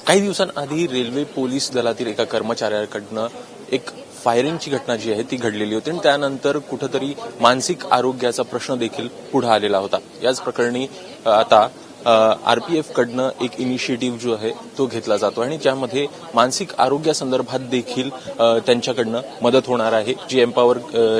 काही दिवसांआधी railway police दलातील एका कर्मचाऱ्याकडनं एक फायरिंगची घटना जी आहे ती घडलेली होती आणि त्यानंतर कुठेतरी मानसिक आरोग्याचा प्रश्न देखील पुढे आलेला होता. याच प्रकरणी आता आरपीएफ कडनं एक इनिशिएटिव्ह जो आहे तो घेतला जातो आणि ज्यामध्ये मानसिक आरोग्यासंदर्भात देखील त्यांच्याकडनं मदत होणार आहे. जी एम्पॉवर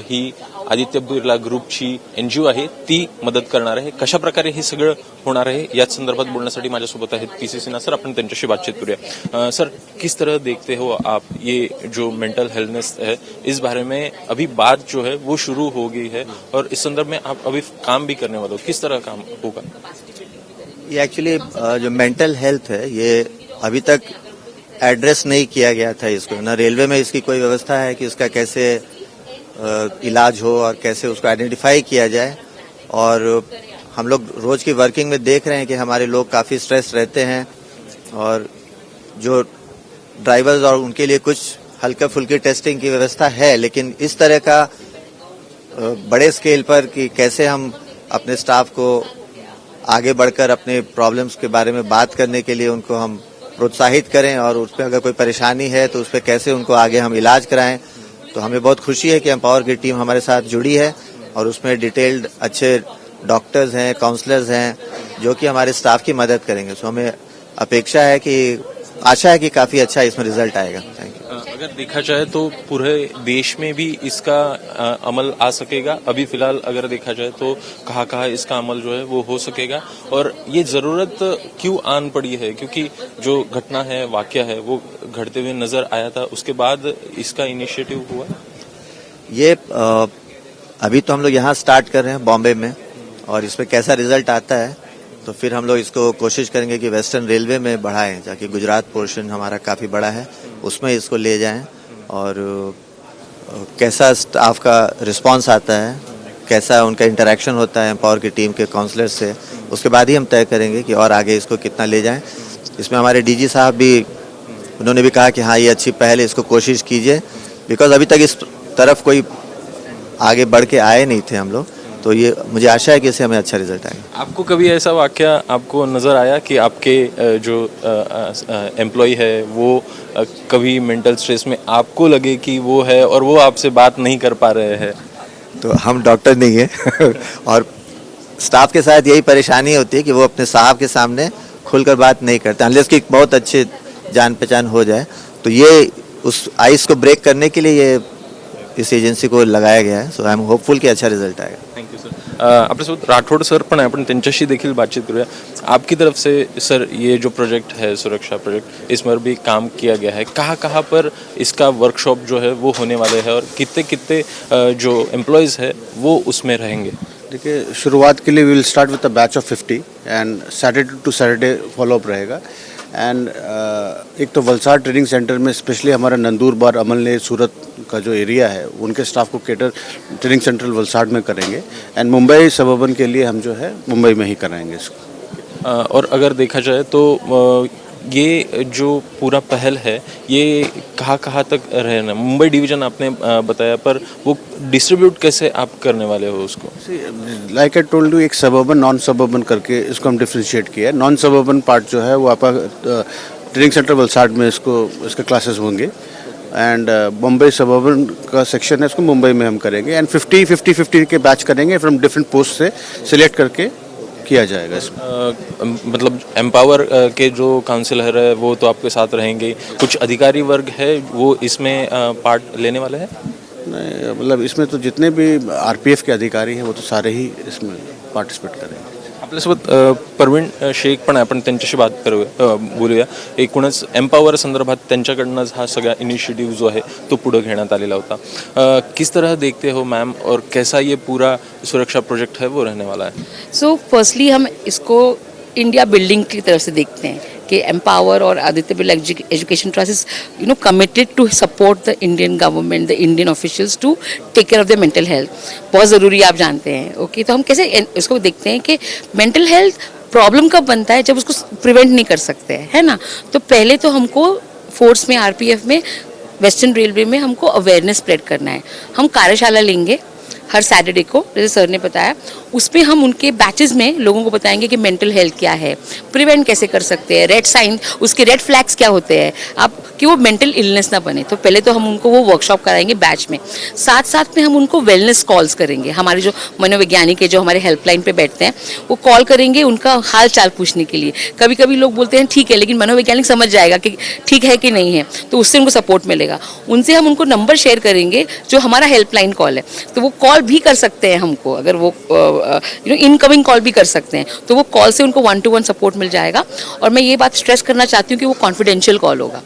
ही आदित्य बिर्ला ग्रुपची एनजीओ आहे ती मदत करणार आहे. कशा प्रकारे हे सगळं होणार आहे याच संदर्भात बोलण्यासाठी माझ्यासोबत आहेत पीसी सिन्हा सर. आपण त्यांच्याशी बातचीत करूया. सर, किस तरह देखते हो आप ये जो मेंटल हेल्थनेस है इस बारे में अभी बात जो है वो शुरू हो गई है और इस संदर्भ में आप अभी काम भी करने वाले हो, किस तरह काम होगा? ये एक्चुअली जो मेंटल हेल्थ है ये अभी तक एड्रेस नहीं किया गया था. इसको ना रेलवे में इसकी कोई व्यवस्था है कि उसका कैसे इलाज हो और कैसे उसको आइडेंटिफाई किया जाए. और हम लोग रोज की वर्किंग में देख रहे हैं कि हमारे लोग काफी स्ट्रेस रहते हैं और जो ड्राइवर्स और उनके लिए कुछ हल्का फुल्की टेस्टिंग की व्यवस्था है, लेकिन इस तरह का बड़े स्केल पर कि कैसे हम अपने स्टाफ को आगे बढ़कर अपने प्रॉब्लम्स के बारे में बात करने के लिए उनको हम प्रोत्साहित करें और उस पर अगर कोई परेशानी है तो उस पर कैसे उनको आगे हम इलाज कराएं. तो हमें बहुत खुशी है कि एम्पावर की टीम हमारे साथ जुड़ी है और उसमें डिटेल्ड अच्छे डॉक्टर्स हैं, काउंसलर्स हैं जो कि हमारे स्टाफ की मदद करेंगे. सो हमें अपेक्षा है कि आशा है कि काफी अच्छा इसमें रिजल्ट आएगा. Thank you. अगर देखा जाए तो पूरे देश में भी इसका अमल आ सकेगा. अभी फिलहाल अगर देखा जाए तो कहाँ इसका अमल जो है वो हो सकेगा और ये जरूरत क्यों आन पड़ी है, क्योंकि जो घटना है, वाकया है वो घटते हुए नजर आया था, उसके बाद इसका इनिशिएटिव हुआ. ये अभी तो हम लोग यहाँ स्टार्ट कर रहे हैं बॉम्बे में और इसमें कैसा रिजल्ट आता है तो फिर हम लोग इसको कोशिश करेंगे कि वेस्टर्न रेलवे में बढ़ाएं, ताकि गुजरात पोर्शन हमारा काफी बड़ा है उसमें इसको ले जाएं और कैसा स्टाफ का रिस्पांस आता है, कैसा उनका इंटरेक्शन होता है एम्पावर की टीम के काउंसलर से, उसके बाद ही हम तय करेंगे कि और आगे इसको कितना ले जाएं. इसमें हमारे डीजी साहब भी, उन्होंने भी कहा कि हाँ ये अच्छी पहल है, इसको कोशिश कीजिए, बिकॉज अभी तक इस तरफ कोई आगे बढ़ के आए नहीं थे हम लोग. तो ये मुझे आशा है कि इससे हमें अच्छा रिजल्ट आएगा. आपको कभी ऐसा वाकया आपको नजर आया कि आपके जो एम्प्लॉय है वो कभी मेंटल स्ट्रेस में आपको लगे कि वो है और वो आपसे बात नहीं कर पा रहे हैं? तो हम डॉक्टर नहीं है और स्टाफ के साथ यही परेशानी होती है कि वो अपने साहब के सामने खुलकर बात नहीं करते अनलेस की बहुत अच्छे जान पहचान हो जाए. तो ये उस आइस को ब्रेक करने के लिए ये इस एजन्सी को लगाया गया है. सो आई एम होपफुल कि अच्छा रिजल्ट आएगा. Thank you sir. आपल्यासोबत राठोड सर पण आहे, आपण त्यांच्याशी देखील बातचीत करूया. आपकी तरफ से सर ये जो प्रोजेक्ट है, सुरक्षा प्रोजेक्ट, इसमें भी काम किया गया है. कहाँ पर इसका वर्कशॉप जो है वो होने वाले हैं और कितने जो एम्प्लॉयज़ है वो उसमें रहेंगे? देखिए, शुरुआत के लिए we will start with a batch of 50 and Saturday to Saturday follow up रहेगा. एंड एक तो वलसाड ट्रेनिंग सेंटर में स्पेशली हमारा नंदुरबार, अमलनेर, सूरत का जो एरिया है उनके स्टाफ को केटर ट्रेनिंग सेंटर वलसाड में करेंगे एंड मुंबई सबअर्बन के लिए हम जो है मुंबई में ही कराएंगे इसको. और अगर देखा जाए तो ये जो पूरा पहल है ये कहाँ तक रहना, मुंबई डिवीजन आपने बताया, पर वो डिस्ट्रीब्यूट कैसे आप करने वाले हो उसको? लाइक आई टोल्ड यू, एक सबअर्बन नॉन सबअर्बन करके इसको हम डिफ्रेंशिएट किया है. नॉन सबअर्बन पार्ट जो है वो आपका ट्रेनिंग सेंटर वलसाड में इसके क्लासेस होंगे एंड मुंबई सबअर्बन का सेक्शन है इसको मुंबई में हम करेंगे एंड 50 के बैच करेंगे from different post say select करके किया जाएगा इसमें. मतलब एम्पावर के जो काउंसिलर है वो तो आपके साथ रहेंगे, कुछ अधिकारी वर्ग है वो इसमें पार्ट लेने वाले हैं? नहीं, मतलब इसमें तो जितने भी आरपीएफ के अधिकारी हैं वो तो सारे ही इसमें पार्टिसिपेट करेंगे. आपल्यासोबत परवीन शेख पण आहे, आपण त्यांच्याशी बात करूया, बोलूया. एकूणच एम्पावर संदर्भात त्यांच्याकडनंच हा सगळा इनिशिएटिव्ह जो आहे तो पुढे घेण्यात आलेला होता. किस तरह देखते हो मैम और कैसा ये पूरा सुरक्षा प्रोजेक्ट है वो रहने वाला है? सो फर्स्टली हम इसको इंडिया बिल्डिंग की तरफ से देखते हैं कि एम्पावर और Aditya Birla education trust is committed to support the Indian government, the Indian officials to take care of the mental health. बहुत ज़रूरी आप जानते हैं. ओके, तो हम कैसे इसको देखते हैं कि मेंटल हेल्थ प्रॉब्लम कब बनता है, जब उसको प्रिवेंट नहीं कर सकते हैं, है ना. तो पहले तो हमको फोर्स में, आरपीएफ में, वेस्टर्न रेलवे में हमको अवेयरनेस स्प्रेड करना है. हम कार्यशाला लेंगे हर सैटरडे को, जैसे सर ने बताया, उसमें हम उनके बैचेस में लोगों को बताएंगे कि मेंटल हेल्थ क्या है, प्रिवेंट कैसे कर सकते हैं, रेड साइन उसके रेड फ्लैग्स क्या होते हैं, आप कि वो मेंटल इलनेस ना बने। तो पहले तो हम उनको वो वर्कशॉप कराएंगे बैच में, साथ साथ में हम उनको वेलनेस कॉल्स करेंगे। हमारे जो मनोवैज्ञानिक है जो हमारे हेल्पलाइन पे बैठते हैं वो कॉल करेंगे उनका हाल चाल पूछने के लिए। कभी कभी लोग बोलते हैं ठीक है, लेकिन मनोवैज्ञानिक समझ जाएगा कि ठीक है कि नहीं है, तो उससे उनको सपोर्ट मिलेगा। उनसे हम उनको नंबर शेयर करेंगे जो हमारा हेल्पलाइन कॉल है, तो वो कॉल भी कर सकते हैं हमको, अगर वो इनकमिंग कॉल भी कर सकते हैं, तो वो कॉल से उनको 1-to-1 सपोर्ट मिल जाएगा। और मैं ये बात स्ट्रेस करना चाहती हूँ कि वो कॉन्फिडेंशियल कॉल होगा,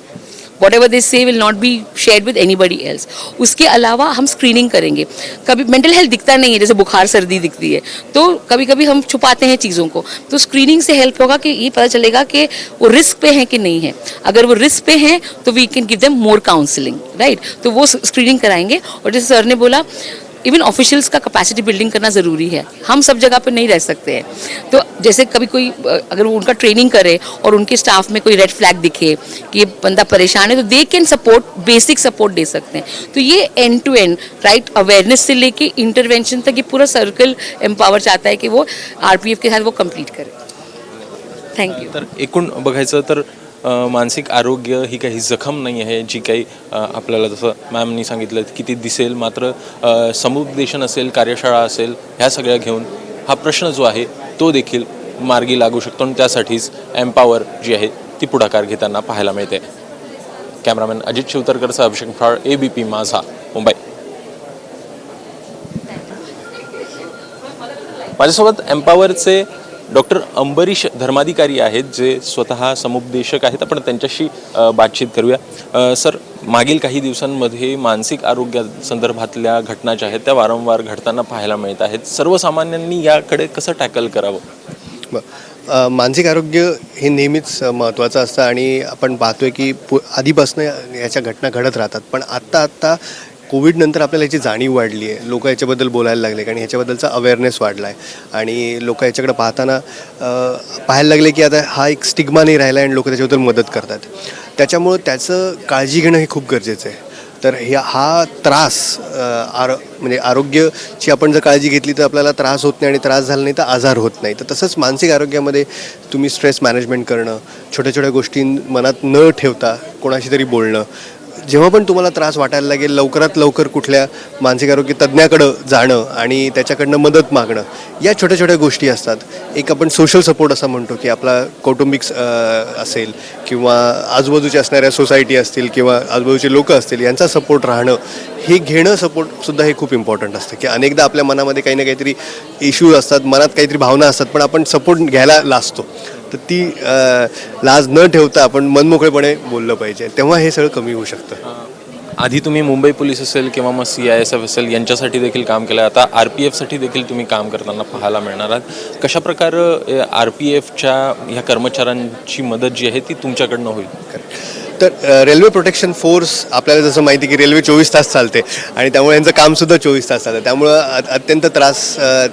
whatever they say will not be shared with anybody else। उसके अलावा हम स्क्रीनिंग करेंगे। कभी मेंटल हेल्थ दिखता नहीं है, जैसे बुखार सर्दी दिखती है, तो कभी कभी हम छुपाते हैं चीज़ों को, तो स्क्रीनिंग से हेल्प होगा कि ये पता चलेगा कि वो रिस्क पे हैं कि नहीं है। अगर वो रिस्क पे हैं तो we can give them more counselling, right. तो वो स्क्रीनिंग कराएंगे। और जैसे सर ने बोला, इवन ऑफिशियल्स का कैपेसिटी बिल्डिंग करना ज़रूरी है, हम सब जगह पे नहीं रह सकते हैं। तो जैसे कभी कोई अगर वो उनका ट्रेनिंग करे और उनके स्टाफ में कोई रेड फ्लैग दिखे कि ये बंदा परेशान है, तो they can support, basic support दे सकते हैं। तो ये end to end, right, awareness से लेके इंटरवेंशन तक ये पूरा सर्कल एम्पावर चाहता है कि वो आरपीएफ के साथ वो कंप्लीट करे। Thank you. तर एकूण बघायचं तर मानसिक आरोग्य ही काही जखम नाही आहे जी काही आपल्याला जसं मॅमनी सांगितलं की ती दिसेल, मात्र समुपदेशन असेल, कार्यशाळा असेल, ह्या सगळ्या घेऊन हा प्रश्न जो आहे तो देखील मार्गी लागू शकतो आणि त्यासाठीच एम्पावर जी आहे ती पुढाकार घेताना पाहायला मिळते। कॅमेरामॅन अजित शिवतरकरचा अभिषेक फाळ, ABP माझा, मुंबई। माझ्यासोबत एम्पावरचे डॉक्टर अंबरीश धर्माधिकारी आहेत जे स्वतः समुपदेशक आहेत। आपण त्यांच्याशी बातचीत करूया। सर, मागील काही दिवसांमध्ये मानसिक आरोग्यासंदर्भातल्या घटना ज्या आहेत त्या वारंवार घडताना पाहायला मिळत आहेत। सर्वसामान्यांनी याकडे कसं टॅकल करावं? मानसिक आरोग्य हे नेहमीच महत्त्वाचं असतं आणि आपण पाहतोय की आधीपासून याच्या घटना घडत राहतात, पण आत्ता कोविडनंतर आपल्याला याची जाणीव वाढली आहे, लोक याच्याबद्दल बोलायला लागले आणि ह्याच्याबद्दलचा अवेअरनेस वाढला आहे आणि लोक याच्याकडे पाहायला लागले की आता हा एक स्टिग्मा नाही राहिला आणि लोक त्याच्याबद्दल मदत करतात। त्याच्यामुळं त्याचं काळजी घेणं हे खूप गरजेचं आहे। तर हा त्रास म्हणजे आरोग्याची आपण जर काळजी घेतली तर आपल्याला त्रास होत नाही आणि त्रास झाला नाही तर आजार होत नाही। तर तसंच मानसिक आरोग्यामध्ये तुम्ही स्ट्रेस मॅनेजमेंट करणं, छोट्या छोट्या गोष्टी मनात न ठेवता कोणाशी तरी बोलणं, जेव्हा पण तुम्हाला त्रास वाटायला लागेल लवकरात लवकर कुठल्या मानसिक आरोग्य तज्ज्ञाकडं जाणं आणि त्याच्याकडनं मदत मागणं, या छोट्या छोट्या गोष्टी असतात। एक आपण सोशल सपोर्ट असं म्हणतो की आपला कौटुंबिक असेल किंवा आजूबाजूच्या असणाऱ्या सोसायटी असतील किंवा आजूबाजूचे लोक असतील यांचा सपोर्ट राहणं, हे घेणं सपोर्टसुद्धा हे खूप इम्पॉर्टंट असतं। की अनेकदा आपल्या मनामध्ये काही ना काहीतरी इश्यूज असतात, मनात काहीतरी भावना असतात, पण आपण सपोर्ट घ्यायला लाजतो। तर ती लाज न ठेवता आपण मनमोकळेपणे बोललं पाहिजे, तेव्हा हे सगळं कमी होऊ शकतं। आधी तुम्ही मुंबई पोलीस असेल किंवा मग CISF असेल यांच्यासाठी देखील काम केलं, आता RPFसाठी देखील तुम्ही काम करताना पाहायला मिळणार आहात। कशा प्रकारे RPFच्या ह्या कर्मचाऱ्यांची मदत जी आहे ती तुमच्याकडनं होईल? तर रेल्वे प्रोटेक्शन फोर्स आपल्याला जसं माहिती की रेल्वे 24 तास चालते आणि त्यामुळे यांचं कामसुद्धा 24 तास चालतं, त्यामुळं अत्यंत त्रास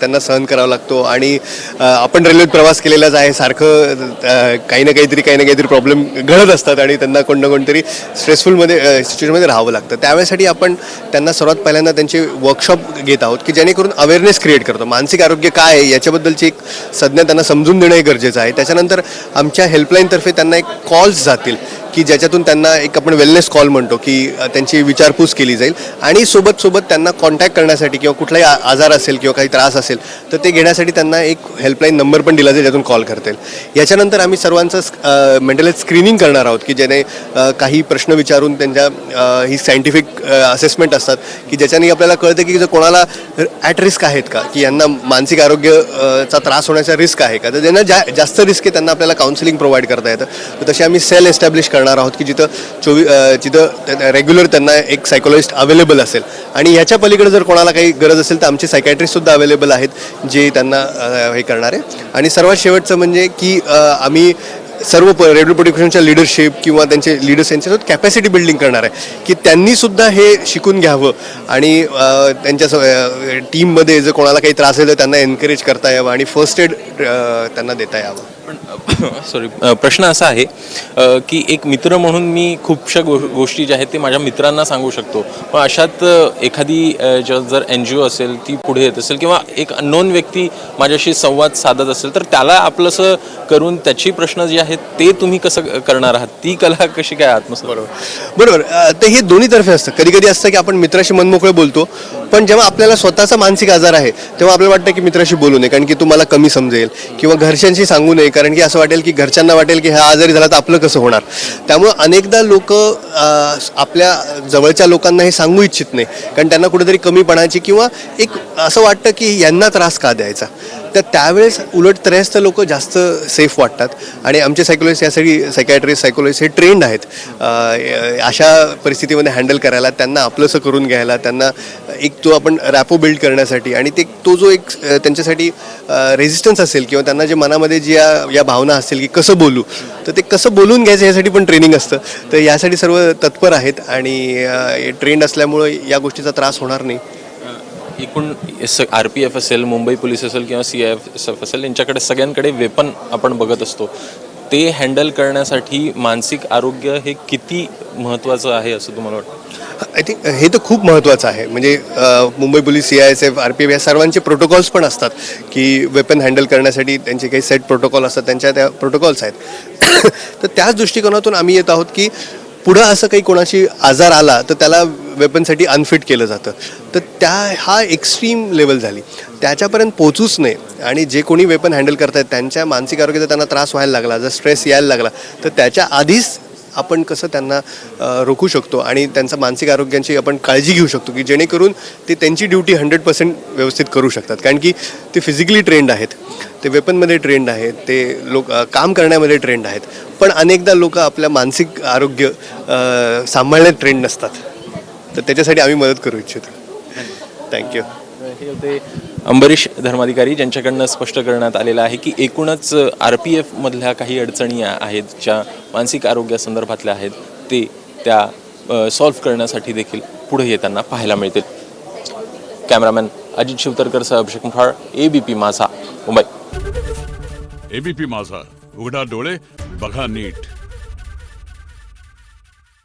त्यांना सहन करावा लागतो आणि आपण रेल्वेत प्रवास केलेलाच आहे। सारखं काही ना काहीतरी प्रॉब्लेम घडत असतात आणि त्यांना कोण ना कोणतरी स्ट्रेसफुलमध्ये सिच्युएशनमध्ये राहावं लागतं। त्यावेळेसाठी आपण त्यांना सर्वात पहिल्यांदा त्यांचे वर्कशॉप घेत आहोत की जेणेकरून अवेअरनेस क्रिएट करतो, मानसिक आरोग्य काय आहे याच्याबद्दलची एक संज्ञा त्यांना समजून देणं हे गरजेचं आहे। त्याच्यानंतर आमच्या हेल्पलाईनतर्फे त्यांना एक कॉल्स जातील की ज्याच्यातून त्यांना एक आपण वेलनेस कॉल म्हणतो की त्यांची विचारपूस केली जाईल आणि सोबत त्यांना कॉन्टॅक्ट करण्यासाठी किंवा कुठलाही आजार असेल किंवा काही त्रास असेल तर ते घेण्यासाठी त्यांना एक हेल्पलाईन नंबर पण दिला जाईल ज्यातून कॉल करता येईल। याच्यानंतर आम्ही सर्वांचं मेंटल हेल्थ स्क्रीनिंग करणार आहोत की ज्याने काही प्रश्न विचारून त्यांच्या ही सायंटिफिक असेसमेंट असतात की ज्याच्याने आपल्याला कळतं की जर कोणाला ॲट रिस्क आहेत का, की यांना मानसिक आरोग्याचा त्रास होण्याचा रिस्क आहे का, तर ज्यांना जास्त रिस्क आहे त्यांना आपल्याला काउन्सिलिंग प्रोव्हाइड करता येतं। तर तसे आम्ही सेल एस्टॅब्लिश करणार आहोत की जिथं रेग्युलर त्यांना एक सायकोलॉजिस्ट अवेलेबल असेल आणि ह्याच्या पलीकडे जर कोणाला काही गरज असेल तर आमचे सायकॅट्रिस्टसुद्धा अवेलेबल आहेत जे त्यांना हे करणार आहे। आणि सर्वात शेवटचं म्हणजे की आम्ही सर्व रेल्वे प्रोटेक्शनच्या लिडरशिप किंवा त्यांचे लीडर्स यांच्यासोबत कॅपॅसिटी बिल्डिंग करणार आहे की त्यांनीसुद्धा हे शिकून घ्यावं आणि त्यांच्या टीममध्ये जर कोणाला काही त्रास असेल तर त्यांना एनकरेज करता यावं आणि फर्स्ट एड त्यांना देता यावं। सॉरी, प्रश्न असा आहे की एक मित्र म्हणून मी खूपशा गोष्टी ज्या आहेत ते माझ्या मित्रांना सांगू शकतो, पण अशात एखादी जर NGO असेल ती पुढे येत असेल किंवा एक अननोन व्यक्ती माझ्याशी संवाद साधत असेल तर त्याला आपलंसं करून त्याची प्रश्न जे आहेत ते तुम्ही कसं करणार आहात, ती कला कशी काय आत्मसात? बरोबर. तर हे दोन्ही तर्फे असतं. कधी कधी असतं की आपण मित्राशी मनमोकळे बोलतो, पण जेव्हा आपल्याला स्वतःचा मानसिक आजार आहे तेव्हा आपल्याला वाटतं की मित्राशी बोलू नये कारण की तुम्हाला कमी समजेल, किंवा घरच्यांशी सांगू नये कारण की असं वाटेल की घरच्यांना वाटेल की हा आजारी झाला तर आपलं कसं होणार. त्यामुळं अनेकदा लोक आपल्या जवळच्या लोकांना हे सांगू इच्छित नाही कारण त्यांना कुठेतरी कमीपणाची किंवा एक असं वाटतं की यांना त्रास का द्यायचा. तर त्यावेळेस उलट त्रयस्थ लोक जास्त सेफ वाटतात आणि आमचे सायकोलॉजिस्ट यासाठी सायकॅट्रिस्ट सायकोलॉजिस्ट हे ट्रेंड आहेत अशा परिस्थितीमध्ये हँडल करायला, त्यांना आपलंसं करून घ्यायला, त्यांना एक तो आपण रॅपो बिल्ड करण्यासाठी आणि तो जो एक त्यांच्यासाठी रेझिस्टन्स असेल किंवा त्यांना जे मनामध्ये जी या भावना असतील की कसं बोलू, तर ते कसं बोलून घ्यायचं यासाठी पण ट्रेनिंग असतं. तर यासाठी सर्व तत्पर आहेत आणि ट्रेंड असल्यामुळं या गोष्टीचा त्रास होणार नाही. एकूण RPF असेल, मुंबई पोलीस असेल किंवा CIF असेल, यांच्याकडे सगळ्यांकडे वेपन आपण बघत असतो. ते हँडल करण्यासाठी मानसिक आरोग्य हे किती महत्त्वाचं आहे असं तुम्हाला वाटतं? आय थिंक हे तर खूप महत्त्वाचं आहे. म्हणजे मुंबई पोलीस, CISF, RPF या सर्वांचे प्रोटोकॉल्स पण असतात की वेपन हँडल करण्यासाठी त्यांचे काही सेट प्रोटोकॉल असतात, त्यांच्या त्या प्रोटोकॉल्स आहेत. तर त्याच दृष्टिकोनातून आम्ही येत आहोत की पुढं असं काही कोणाशी आजार आला तर त्याला वेपनसाठी अनफिट केलं जातं. तर हा एक्स्ट्रीम लेवल झाली, त्याच्यापर्यंत पोचूच नये. आणि जे कोणी वेपन हँडल करतात त्यांच्या मानसिक आरोग्याचा त्यांना त्रास व्हायला लागला, जर स्ट्रेस यायला लागला तर त्याच्या आधीच आपण कसं त्यांना रोखू शकतो आणि त्यांच्या मानसिक आरोग्याची आपण काळजी घेऊ शकतो की जेणेकरून ते त्यांची ड्युटी 100% व्यवस्थित करू शकतात. कारण की ते फिजिकली ट्रेंड आहेत, ते वेपनमध्ये ट्रेंड आहेत, ते लोक काम करण्यामध्ये ट्रेंड आहेत, पण अनेकदा लोक आपल्या मानसिक आरोग्य सांभाळण्यात ट्रेंड नसतात. तर त्याच्यासाठी आम्ही मदत करू इच्छितो. थँक्यू. हे होते अंबरीश धर्माधिकारी, ज्यांच्याकडनं स्पष्ट करण्यात आलेलं आहे की एकूणच RPF मधल्या काही अडचणी आहेत ज्या मानसिक आरोग्यासंदर्भातल्या आहेत ते त्या सॉल्व्ह करण्यासाठी देखील पुढे येताना पाहायला मिळतील. कॅमेरामॅन अजित शिवतरकरसह अभिषेक मुठाळ, ABP माझा, मुंबई. ABP माझा, उघडा डोळे बघा नीट.